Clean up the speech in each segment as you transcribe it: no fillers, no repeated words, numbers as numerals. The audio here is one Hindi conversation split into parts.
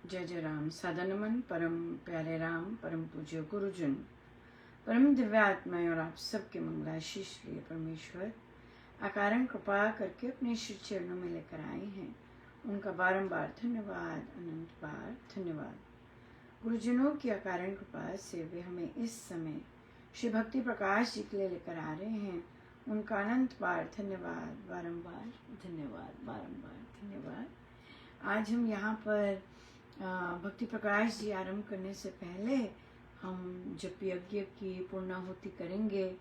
जय जय राम। सादा नमन परम प्यारे राम, परम पूज्य गुरुजन, परम दिव्यात्माएं और आप सबके मंगलाशीष लिए परमेश्वर अकारण कृपा करके अपने श्री चरणों में लेकर आए हैं। उनका बारंबार धन्यवाद, अनंत बार धन्यवाद। गुरुजनों की अकारण कृपा से वे हमें इस समय श्री भक्ति प्रकाश जी के लिए लेकर आ रहे हैं। उनका अनंत बार धन्यवाद, बारंबार धन्यवाद, बारंबार धन्यवाद। आज हम यहाँ पर भक्ति प्रकाश जी आरंभ करने से पहले हम जप यज्ञ की पूर्णाहुति करेंगे।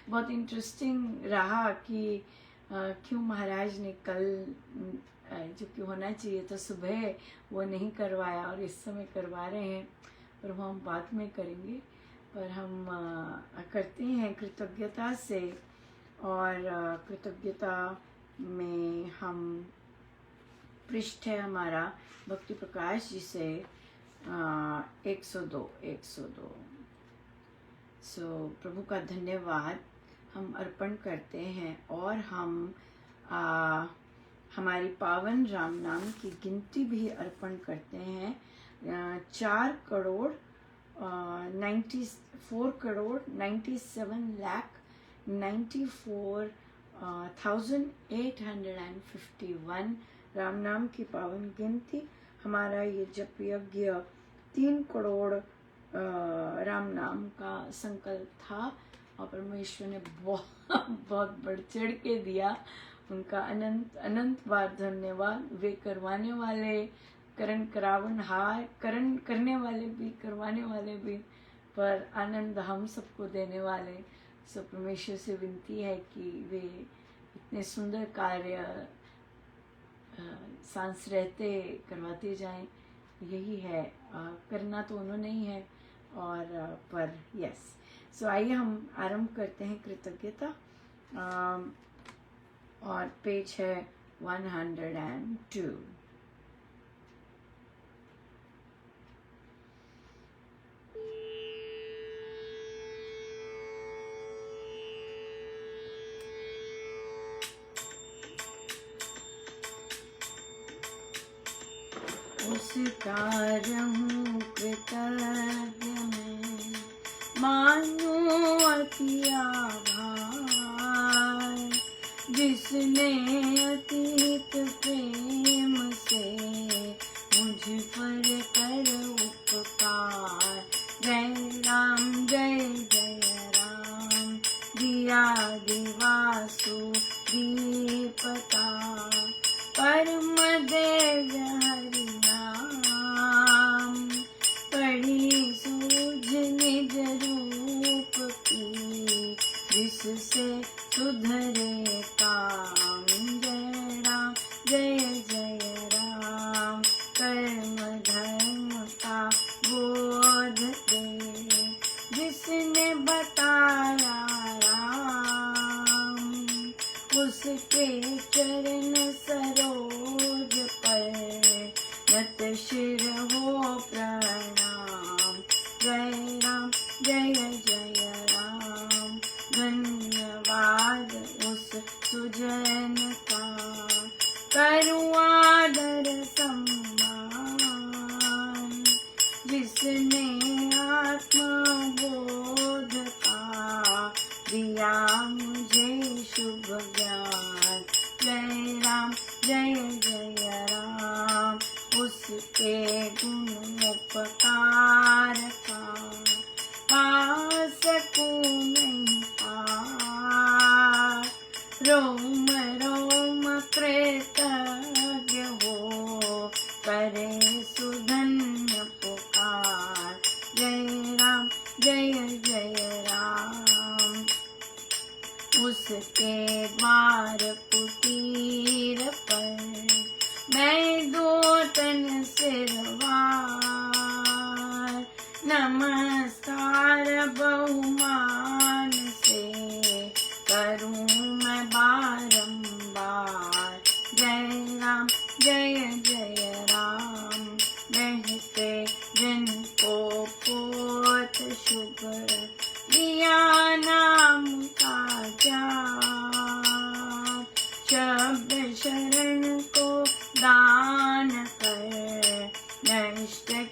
बहुत इंटरेस्टिंग रहा कि क्यों महाराज ने कल जो कि होना चाहिए तो सुबह वो नहीं करवाया और इस समय करवा रहे हैं, पर वो हम बाद में करेंगे। पर हम करते हैं कृतज्ञता से, और कृतज्ञता में हम पृष्ठ है हमारा भक्ति प्रकाश जी से 102। प्रभु का धन्यवाद हम अर्पण करते हैं और हम हमारी पावन राम नाम की गिनती भी अर्पण करते हैं। 4 करोड़ 94 करोड़ 97,94,851 राम नाम की पावन गिनती। हमारा ये जप यज्ञ 3 करोड़ राम नाम का संकल्प था और परमेश्वर ने बहुत बढ़ चढ़ के दिया। उनका अनंत अनंत बार धन्यवाद। वे करवाने वाले, करण करने वाले भी, करवाने वाले भी, पर आनंद हम सबको देने वाले। सो परमेश्वर से विनती है कि वे इतने सुंदर कार्य सांस रहते करवाते जाएं। यही है, करना तो उन्होंने ही है। और पर यस, सो आइए हम आरंभ करते हैं कृतज्ञता। और पेज है 102। उसका रहूं कृतज्ञ में, मानूं अति आभार, जिसने अतीत प्रेम से मुझ पर कर उपकार। जय राम जय जय राम, दिया दिवासु दीपता, परम देव हरि नाम, पढ़ी सूझ निज रूप की, जिससे सुधरे काम। जय राम जय जय राम, कर्म धर्म का बोध दे, जिसने बताया राम, उसके चरण सरोज पर नत शिर हो प्रणाम। जय राम जय जय राम, धन्यवाद उस सुजन का, करूं आदर सम्मान, जिसने आत्मबोध का दिया मुझे शुभ ज्ञान। जय राम जय जय राम, उसके गुण उपकार का पा सकूं नहीं पार। रोम रोम कृतज्ञ हो, करे सुधन्य पुकार। जय राम जय जय राम, उसके द्वार कुटीर पर मैं दो तन सिरवार। नमस्कार बहुमान से करूं मैं बारंबार। जय राम जय जय राम, बहते जिनको पोत शुभ, दिया नाम का जाप, शब्द शरण को दान कर,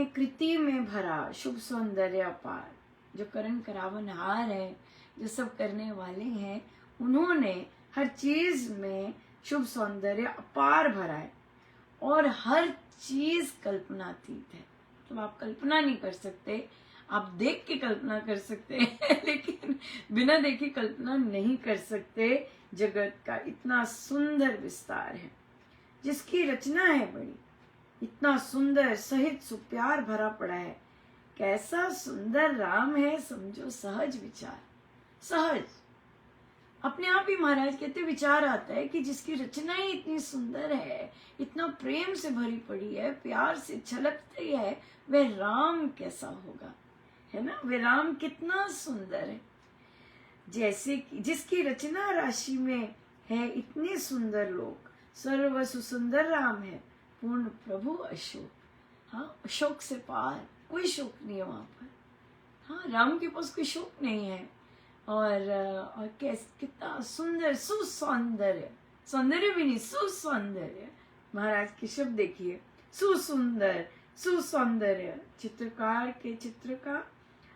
ने कृति में भरा शुभ सौंदर्य अपार। जो करण करावनहार है, जो सब करने वाले हैं, उन्होंने हर चीज में शुभ सौंदर्य अपार भरा है और हर चीज कल्पनातीत है। तो आप कल्पना नहीं कर सकते, आप देख के कल्पना कर सकते हैं लेकिन बिना देखे कल्पना नहीं कर सकते। जगत का इतना सुंदर विस्तार है, जिसकी रचना है बड़ी, इतना सुंदर सहित सुप्यार भरा पड़ा है। कैसा सुंदर राम है, समझो सहज विचार। सहज अपने आप ही महाराज कहते विचार आता है कि जिसकी रचना ही इतनी सुंदर है, इतना प्रेम से भरी पड़ी है, प्यार से छलकती है, वह राम कैसा होगा, है ना। वह राम कितना सुंदर है। जैसे कि जिसकी रचना राशि में है इतने सुंदर लोग, सर्व सुंदर राम है, पूर्ण प्रभु अशोक। हाँ, अशोक से पार कोई शोक नहीं है वहां पर। हाँ, राम के पास कोई शोक नहीं है। और कितना सुंदर सुसौंदर्य, सौंदर्य भी नहीं, सुसौंदर्य। महाराज के शब्द देखिए, सुसुंदर सुसौंदर्य। चित्रकार के चित्र का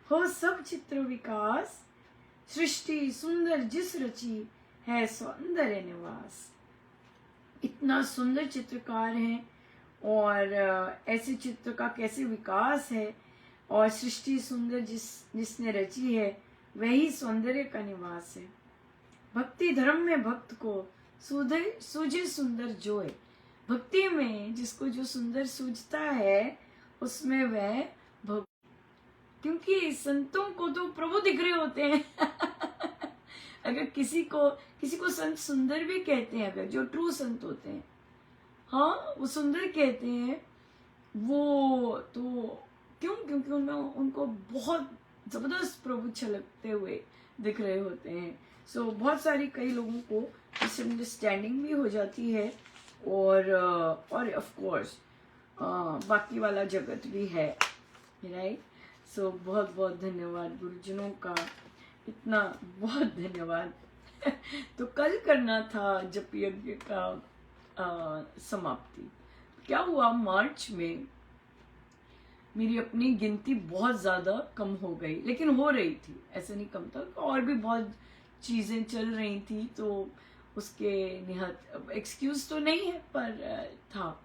हो सब चित्र विकास, सृष्टि सुंदर जिस रची है सौंदर्य निवास। इतना सुंदर चित्रकार है और ऐसे चित्र का कैसे विकास है, और सृष्टि सुंदर जिसने रची है वही सौंदर्य का निवास है। भक्ति धर्म में भक्त को सूझे सुंदर जोए। भक्ति में जिसको जो सुंदर सूझता है उसमें वह भक्त, क्योंकि संतों को तो प्रभु दिख रहे होते हैं अगर किसी को संत सुंदर भी कहते हैं, अगर जो ट्रू संत होते हैं, हाँ वो सुंदर कहते हैं, वो तो क्यों, क्योंकि उनमें उनको बहुत जबरदस्त प्रभु छलकते हुए दिख रहे होते हैं। सो बहुत सारी कई लोगों को मिसअंडरस्टैंडिंग भी हो जाती है, और ऑफ कोर्स बाकी वाला जगत भी है, राइट। सो बहुत बहुत धन्यवाद गुरुजनों का, इतना बहुत धन्यवाद तो कल करना था जप यज्ञ का समाप्ति। क्या हुआ, मार्च में मेरी अपनी गिनती बहुत ज़्यादा कम हो गई, लेकिन हो रही थी, ऐसा नहीं कम था, और भी बहुत चीज़ें चल रही थी, तो उसके निहत एक्सक्यूज़ तो नहीं है पर था।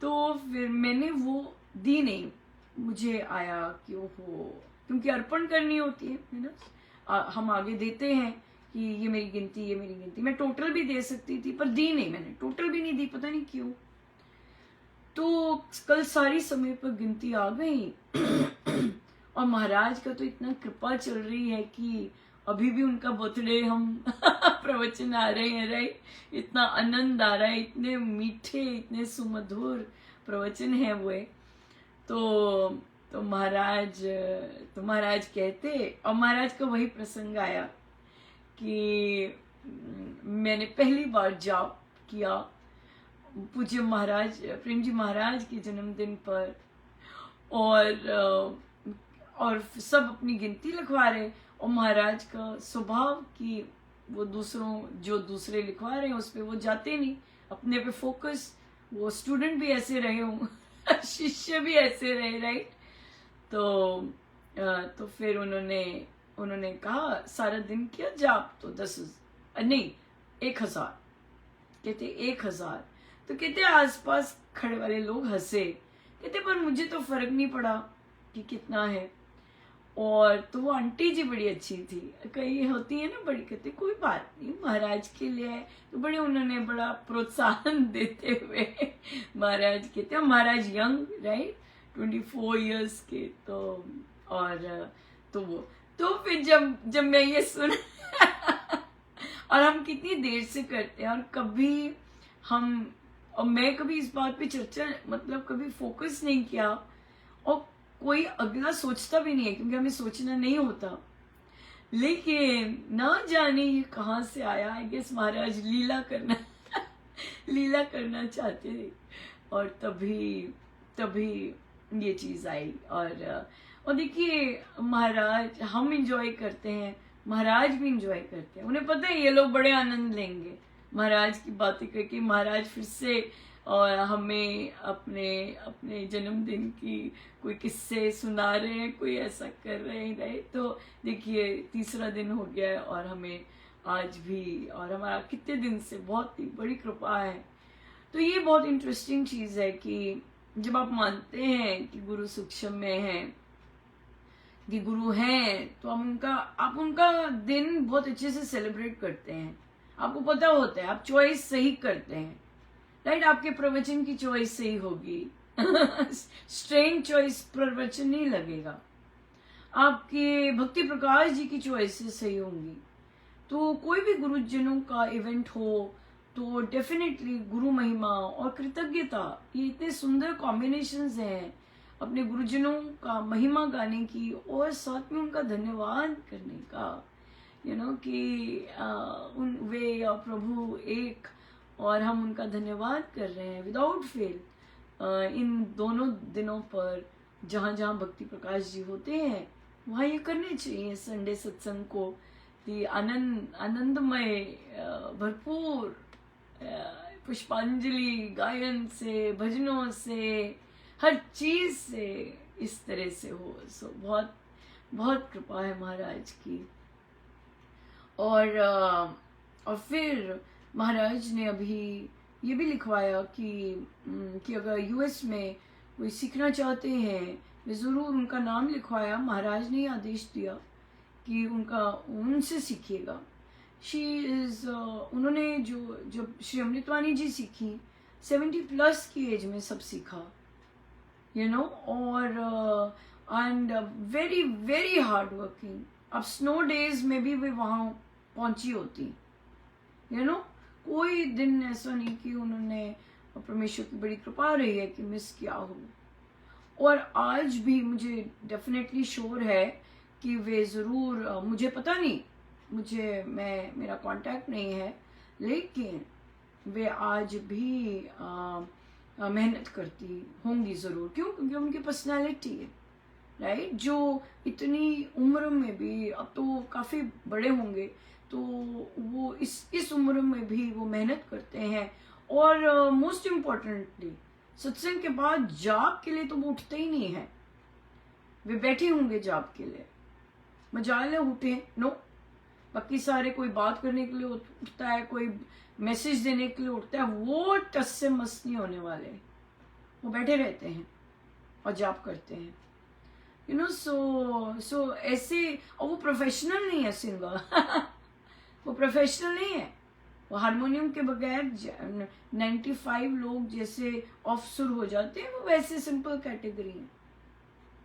तो फिर मैंने वो दी नहीं, मुझे आया कि ओहो, क्योंकि अर्पण करनी होती है ना, हम आगे देते हैं कि ये मेरी गिनती, ये मेरी गिनती। मैं टोटल भी दे सकती थी पर दी नहीं, मैंने टोटल भी नहीं दी, पता नहीं क्यों। तो कल सारी समय पर गिनती आ गई और महाराज का तो इतना कृपा चल रही है कि अभी भी उनका बर्थडे हम प्रवचन आ रहे हैं, राइट। इतना आनंद आ रहा है, इतने मीठे, इतने सुमधुर प्रवचन है वो। तो महाराज कहते, और महाराज का वही प्रसंग आया कि मैंने पहली बार जाप किया पूज्य महाराज प्रेम जी महाराज के जन्मदिन पर, और सब अपनी गिनती लिखवा रहे, और महाराज का स्वभाव कि वो दूसरे लिखवा रहे हैं उस पर वो जाते नहीं, अपने पे फोकस। वो स्टूडेंट भी ऐसे रहे हों शिष्य भी ऐसे रहे, राइट। तो फिर उन्होंने कहा सारा दिन किया जाप, तो 1000 कहते 1000। तो कहते आसपास खड़े वाले लोग हंसे, कहते पर मुझे तो फर्क नहीं पड़ा कि कितना है। और तो वो आंटी जी बड़ी अच्छी थी, कई होती है ना बड़ी, कहते कोई बात नहीं महाराज के लिए है, तो बड़े उन्होंने बड़ा प्रोत्साहन देते हुए महाराज कहते, महाराज यंग, राइट, 24 इयर्स के। तो फिर जब मैं ये सुन और हम कितनी देर से करते हैं, और कभी और मैं कभी इस बात पे चर्चा मतलब कभी फोकस नहीं किया, और कोई अगला सोचता भी नहीं है क्योंकि हमें सोचना नहीं होता। लेकिन ना जाने ये कहाँ से आया, आई गेस महाराज लीला करना चाहते थे, और तभी ये चीज आई। और देखिए महाराज, हम इंजॉय करते हैं, महाराज भी इंजॉय करते हैं, उन्हें पता है ये लोग बड़े आनंद लेंगे महाराज की बातें करके। महाराज फिर से और हमें अपने अपने जन्मदिन की कोई किस्से सुना रहे हैं, कोई ऐसा कर रहे हैं, राइट। तो देखिए तीसरा दिन हो गया है और हमें आज भी, और हमारा कितने दिन से बहुत ही बड़ी कृपा है। तो ये बहुत इंटरेस्टिंग चीज़ है कि जब आप मानते हैं कि गुरु सूक्ष्म में है, कि गुरु हैं, तो आप उनका दिन बहुत अच्छे से सेलिब्रेट करते हैं। आपको पता होता है, आप चॉइस सही करते हैं, राइट। आपके प्रवचन की चॉइस सही होगी स्ट्रेंज चॉइस प्रवचन नहीं लगेगा। आपके भक्ति प्रकाश जी की चॉइसेस सही होंगी। तो कोई भी गुरुजनों का इवेंट हो तो डेफिनेटली गुरु महिमा और कृतज्ञता, ये इतने सुंदर कॉम्बिनेशंस हैं अपने गुरुजनों का महिमा गाने की और साथ में उनका धन्यवाद करने का, कि उन वे और प्रभु एक, और हम उनका धन्यवाद कर रहे हैं विदाउट फेल इन दोनों दिनों पर जहाँ जहाँ भक्ति प्रकाश जी होते हैं वहाँ ये करने चाहिए संडे सत्संग को, कि आनंदमय भरपूर पुष्पांजलि गायन से, भजनों से, हर चीज से इस तरह से हो। सो बहुत बहुत कृपा है महाराज की। और फिर महाराज ने अभी ये भी लिखवाया कि अगर यूएस में कोई सीखना चाहते हैं वे ज़रूर, उनका नाम लिखवाया। महाराज ने आदेश दिया कि उनसे सीखिएगा। शी इज़ उन्होंने जो श्री अमृतवाणी जी सीखी 70+ की एज में सब सीखा, और and very very hard working. अब स्नो डेज में भी वे वहाँ पहुंची होती, कोई दिन ऐसा नहीं कि उन्होंने, परमेश्वर की बड़ी कृपा रही है कि मिस किया हो। और आज भी मुझे डेफिनेटली श्योर है कि वे ज़रूर, मुझे पता नहीं, मेरा कांटेक्ट नहीं है, लेकिन वे आज भी मेहनत करती होंगी ज़रूर। क्यों? क्योंकि उनकी पर्सनैलिटी है, राइट। जो इतनी उम्र में भी, अब तो काफ़ी बड़े होंगे, तो वो इस उम्र में भी वो मेहनत करते हैं। और मोस्ट इम्पॉर्टेंटली सत्संग के बाद जाप के लिए तो वो उठते ही नहीं है, वे बैठे होंगे जाप के लिए। मजाल है उठे, नो। बाकी सारे कोई बात करने के लिए उठता है, कोई मैसेज देने के लिए उठता है, वो टस से मस नहीं होने वाले, वो बैठे रहते हैं और जाप करते हैं, सो ऐसे। और वो प्रोफेशनल नहीं है सिंगर वो प्रोफेशनल नहीं है, वो हारमोनियम के बगैर 95 लोग जैसे ऑफ सुर हो जाते हैं, वो वैसे सिंपल कैटेगरी है,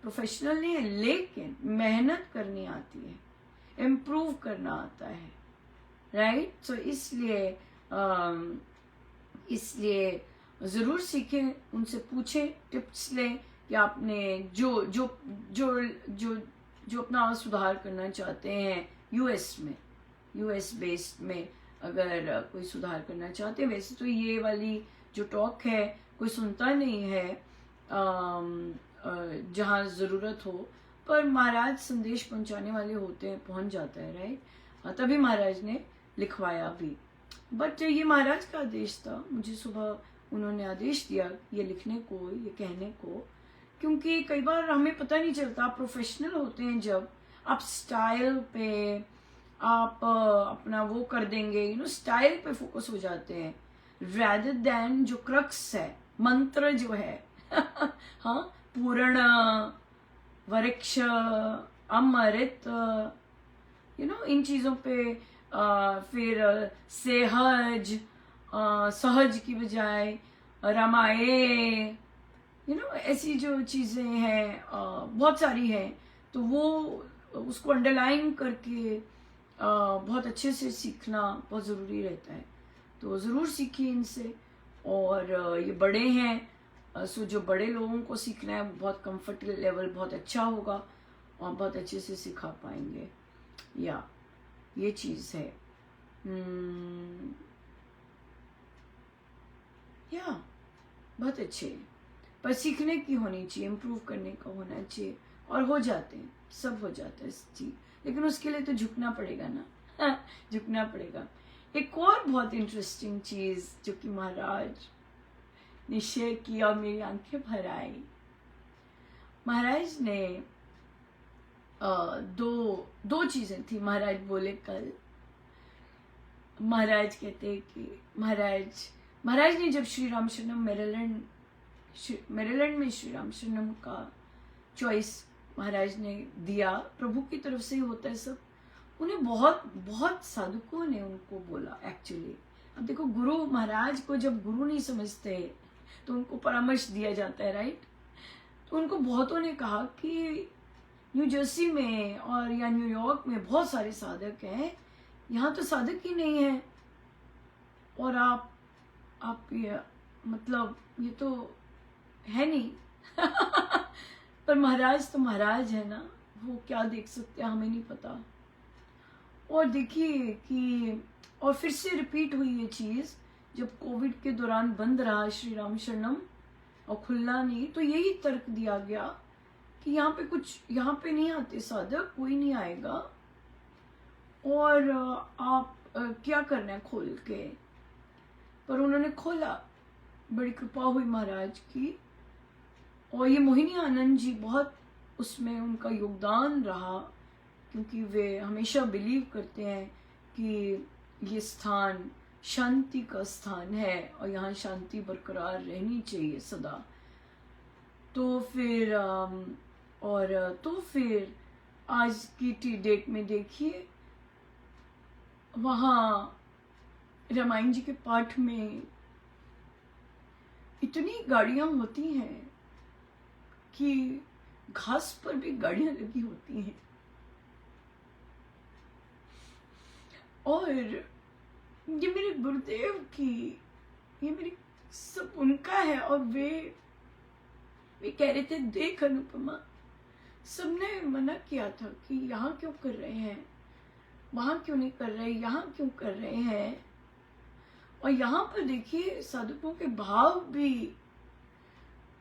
प्रोफेशनल नहीं है, लेकिन मेहनत करनी आती है, इम्प्रूव करना आता है, राइट। सो इसलिए ज़रूर सीखें, उनसे पूछें, टिप्स लें कि आपने जो जो जो जो जो अपना सुधार करना चाहते हैं यूएस बेस्ड में, अगर कोई सुधार करना चाहते हैं। वैसे तो ये वाली जो टॉक है कोई सुनता नहीं है जहाँ ज़रूरत हो, पर महाराज संदेश पहुँचाने वाले होते हैं, पहुँच जाता है, राइट। तभी महाराज ने लिखवाया भी। बट ये महाराज का आदेश था, मुझे सुबह उन्होंने आदेश दिया ये लिखने को, ये कहने को, क्योंकि कई बार हमें पता नहीं चलता। आप प्रोफेशनल होते हैं जब आप स्टाइल पे आप अपना वो कर देंगे, स्टाइल पे फोकस हो जाते हैं, rather than जो क्रक्स है, मंत्र जो है हाँ, पूर्ण वृक्ष अमृत, इन चीज़ों पे फिर सहज सहज की बजाय रामाए, ऐसी जो चीज़ें हैं बहुत सारी हैं, तो वो उसको अंडरलाइन करके बहुत अच्छे से सीखना बहुत ज़रूरी रहता है। तो ज़रूर सीखिए इनसे। और ये बड़े हैं, सो जो बड़े लोगों को सीखना है वो बहुत कंफर्ट लेवल बहुत अच्छा होगा और बहुत अच्छे से सिखा पाएंगे। या ये चीज़ है। या बहुत अच्छे, पर सीखने की होनी चाहिए, इम्प्रूव करने का होना चाहिए, और हो जाते हैं, सब हो जाता है इस चीज़, लेकिन उसके लिए तो झुकना पड़ेगा ना झुकना पड़ेगा। एक और बहुत इंटरेस्टिंग चीज़ जो कि महाराज ने शेयर किया और मेरी आंखें भर आई। महाराज ने दो चीजें थी। महाराज बोले कल, महाराज कहते कि महाराज ने जब श्री राम शरणम मेरीलैंड में श्री राम शरणम का चॉइस महाराज ने दिया, प्रभु की तरफ से ही होता है सब। उन्हें बहुत साधुकों ने उनको बोला एक्चुअली। अब देखो, गुरु महाराज को जब गुरु नहीं समझते तो उनको परामर्श दिया जाता है, राइट। तो उनको बहुतों ने कहा कि न्यू जर्सी में और या न्यूयॉर्क में बहुत सारे साधक हैं, यहाँ तो साधक ही नहीं है, और आप ये मतलब ये तो है नहीं। पर महाराज तो महाराज है ना, वो क्या देख सकते हैं, हमें नहीं पता। और देखिए कि और फिर से रिपीट हुई ये चीज, जब कोविड के दौरान बंद रहा श्री राम शरणम और खुलना नहीं, तो यही तर्क दिया गया कि यहाँ पे नहीं आते साधक, कोई नहीं आएगा, और आप क्या करना है खोल के। पर उन्होंने खोला, बड़ी कृपा हुई महाराज की। और ये मोहिनी आनंद जी बहुत उसमें उनका योगदान रहा, क्योंकि वे हमेशा बिलीव करते हैं कि ये स्थान शांति का स्थान है और यहाँ शांति बरकरार रहनी चाहिए सदा। तो फिर आज की डेट में देखिए, वहाँ रामायण जी के पाठ में इतनी गाड़ियां होती हैं कि घास पर भी गाड़ियां लगी होती हैं। और ये मेरे गुरुदेव की, ये मेरी सब उनका है। और वे कह रहे थे, देख अनुपमा, सबने मना किया था कि यहाँ क्यों कर रहे हैं, वहां क्यों नहीं कर रहे, यहाँ क्यों कर रहे हैं। और यहाँ पर देखिए साधुकों के भाव भी,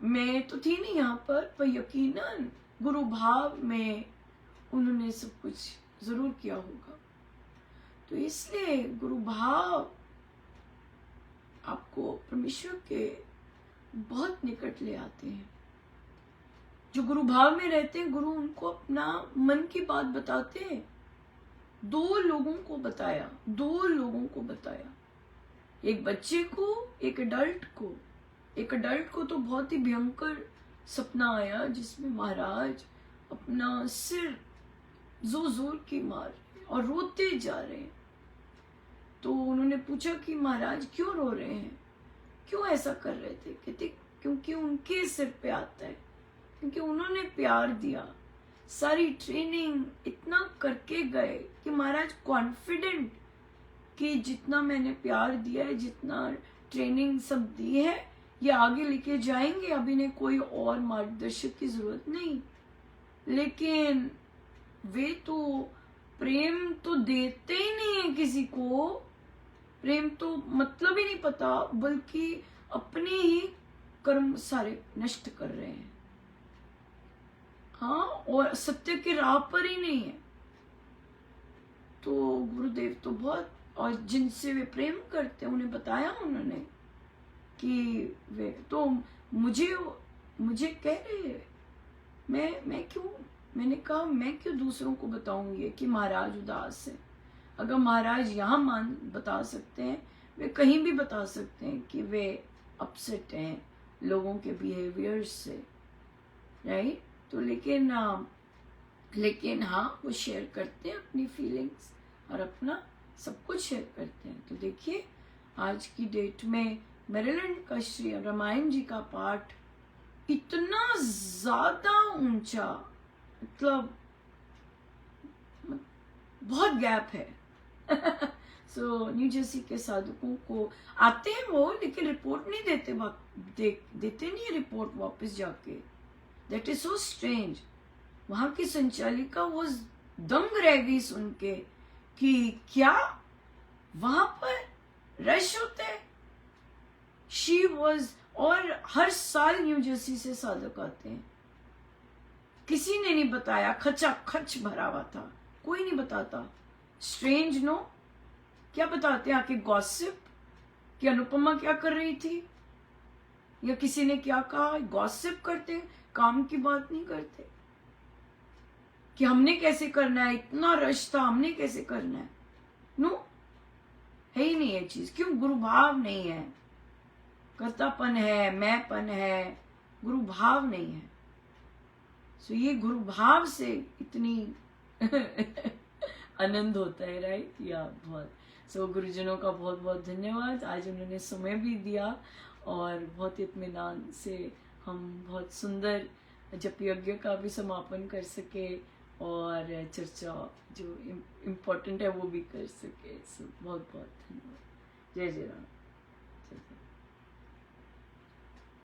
मैं तो थी नहीं यहाँ पर यकीनन गुरु भाव में उन्होंने सब कुछ जरूर किया होगा। तो इसलिए गुरु भाव आपको परमेश्वर के बहुत निकट ले आते हैं। जो गुरु भाव में रहते हैं, गुरु उनको अपना मन की बात बताते हैं। दो लोगों को बताया, एक बच्चे को, एक अडल्ट को। एक अडल्ट को तो बहुत ही भयंकर सपना आया, जिसमें महाराज अपना सिर जोर की मार रहे और रोते जा रहे हैं। तो उन्होंने पूछा कि महाराज क्यों रो रहे हैं, क्यों ऐसा कर रहे थे। कहते क्योंकि उनके सिर पे आता है, क्योंकि उन्होंने प्यार दिया, सारी ट्रेनिंग इतना करके गए कि महाराज कॉन्फिडेंट कि जितना मैंने प्यार दिया है, जितना ट्रेनिंग सब दी है, ये आगे लेके जाएंगे, अब इन्हें कोई और मार्गदर्शक की जरूरत नहीं। लेकिन वे तो प्रेम तो देते ही नहीं है किसी को, प्रेम तो मतलब ही नहीं पता, बल्कि अपने ही कर्म सारे नष्ट कर रहे हैं। हाँ, और सत्य की राह पर ही नहीं है। तो गुरुदेव तो बहुत, और जिनसे वे प्रेम करते हैं उन्हें बताया उन्होंने कि वे तो मुझे कह रहे, मैंने कहा मैं क्यों दूसरों को बताऊंगी कि महाराज उदास है। अगर महाराज यहाँ बता सकते हैं, वे कहीं भी बता सकते हैं कि वे अपसेट हैं लोगों के बिहेवियर से, राइट। तो लेकिन हाँ, वो शेयर करते हैं अपनी फीलिंग्स और अपना सब कुछ शेयर करते हैं। तो देखिए आज की डेट में मेरीलैंड का श्री रामायण जी का पाठ इतना ज्यादा ऊंचा, मतलब बहुत गैप है। सो न्यू जर्सी के साधुकों को आते हैं वो, लेकिन रिपोर्ट नहीं देते नहीं रिपोर्ट वापस जाके। That is so strange. वहां की संचालिका वो दंग रह गई सुन के कि क्या वहां पर रश होता है। शी वॉज, और हर साल न्यू जर्सी से साधक आते हैं, किसी ने नहीं बताया, खच भरा हुआ था, कोई नहीं बताता। स्ट्रेंज नो, क्या बताते आके गॉसिप कि अनुपमा क्या कर रही थी, या किसी ने क्या कहा, गॉसिप करते, काम की बात नहीं करते कि हमने कैसे करना है, इतना रश था हमने कैसे करना है। नो, है ही नहीं ये चीज। क्यों? गुरु भाव नहीं है, कर्तापन है, मैंपन है, गुरु भाव नहीं है। सो ये गुरु भाव से इतनी आनंद होता है, राइट? या बहुत। सो गुरुजनों का बहुत बहुत धन्यवाद, आज उन्होंने समय भी दिया और बहुत इत्मीनान से हम बहुत सुंदर जप यज्ञ का भी समापन कर सके और चर्चा जो इम्पोर्टेंट है वो भी कर सके। सो बहुत बहुत धन्यवाद। जय जय राम। जय जय।